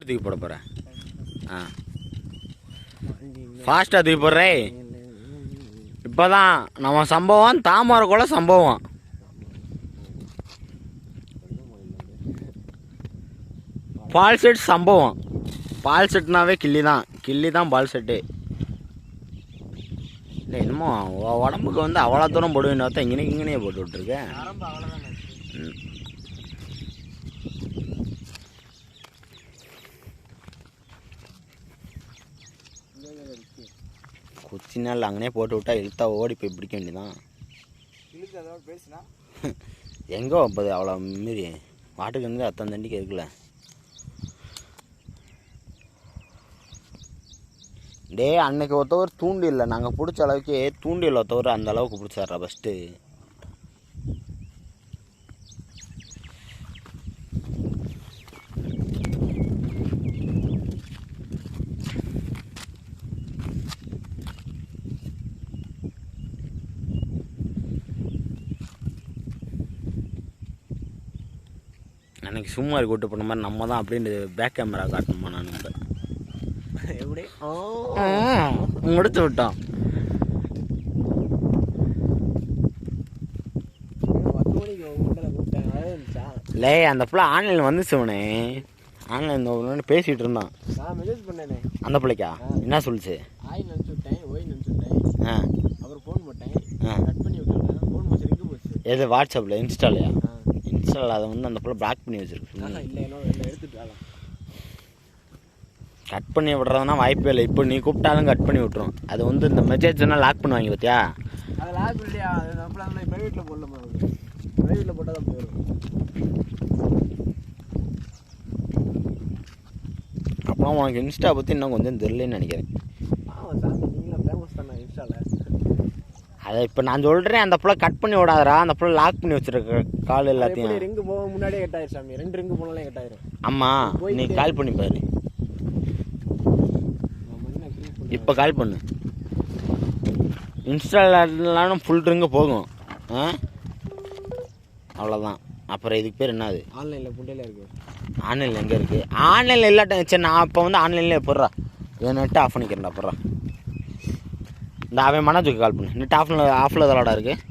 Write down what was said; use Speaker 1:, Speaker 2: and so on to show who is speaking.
Speaker 1: தூக்கி போட போகிறேன். ஆ ஃபாஸ்ட்டாக தூக்கி போடுறே. இப்போ தான் நம்ம சம்பவம் தாமரைக்குள்ள சம்பவம். பால் செட் சம்பவம். பால் செட்னாவே கிள்ளி தான் பால் செட்டு. இல்லை என்னமோ உடம்புக்கு வந்து அவ்வளோ தூரம் போடுவேன்னு பார்த்தா இங்கேயே போட்டு விட்ருக்கேன். குச்சி நாள் அங்கனே போட்டு விட்டா இழுத்தா ஓடி போய் பிடிக்க வேண்டியதான். எங்கே வைப்பது அவ்வளோ மாரி வாட்டுக்கு வந்து அத்தனை தண்டிக்கு இருக்குல்ல. டே அன்னைக்கு ஒருத்தவர் தூண்டி இல்லை, நாங்கள் பிடிச்ச அளவுக்கு தூண்டில் ஒருத்தவர் அந்த அளவுக்கு பிடிச்சாரா ஃபஸ்ட்டு. அன்னைக்கு சும்மா கூட்டு போன மாதிரி நம்ம தான் அப்படின்னு பேக் கேமரா காட்டணுமா? நான் இப்போ எப்படி முடிச்சு விட்டோம். இல்லை அந்த பிள்ளை ஆன்லைனில் வந்துச்சு. உனே ஆன்லைன் பேசிகிட்டு இருந்தான். அந்த பிள்ளைக்கா என்ன சொல்லிச்சு? எது வாட்ஸ்அப்பில் இன்ஸ்டாலையா? இன்ஸ்டாவில் அதை வந்து அந்த பிள்ளை பிளாக் பண்ணி வச்சுருக்கு. கட் பண்ணி விட்றதுனா வாய்ப்பே இல்லை. இப்போ நீ கூப்பிட்டாலும் கட் பண்ணி விட்ரும். அது வந்து இந்த மெசேஜ்னால் லாக் பண்ணுவாங்க பார்த்தியா?
Speaker 2: அது லாக் இல்லையா? ப்ரைவேட்டில் போடலாமா? ப்ரைவேட்டில் போட்டால் தான் போயிடும்.
Speaker 1: அப்போ உனக்கு இன்ஸ்டா பற்றி இன்னும் கொஞ்சம் தெரியலன்னு நினைக்கிறேன்.
Speaker 2: நீங்களும் ஃபேமஸ் தானே இன்ஸ்டாவில்.
Speaker 1: அதை இப்போ நான் சொல்கிறேன், அந்த பிள்ளை கட் பண்ணி விடாதரா. அந்த பிள்ளை லாக் பண்ணி வச்சுருக்க கால் எல்லாத்தையும்.
Speaker 2: ரிங்கு போக முன்னாடியே கட்டாயிரும் சாமி. 2 ரிங்கு போனாலே கட்டாயிரும்.
Speaker 1: ஆமாம், நீ கால் பண்ணி பாரு. இப்போ கால் பண்ணு. இன்ஸ்டாலாம் ஃபுல் ரிங்கு போகும். அவ்வளோதான். அப்புறம் இதுக்கு பேர் என்னது?
Speaker 2: ஆன்லைனில் புண்டையில் இருக்குது.
Speaker 1: ஆன்லைனில் எங்கே இருக்குது? ஆன்லைனில் இல்லாட்ட சரி, நான் இப்போ வந்து ஆன்லைன்லேயே போடுறா. என் நெட்டு ஆஃப் பண்ணிக்கிறேன்டா போடுறா. இந்த அவன் மனோஜுக்கு கால் பண்ணு. நெட் ஆஃபில் தானடா இருக்குது.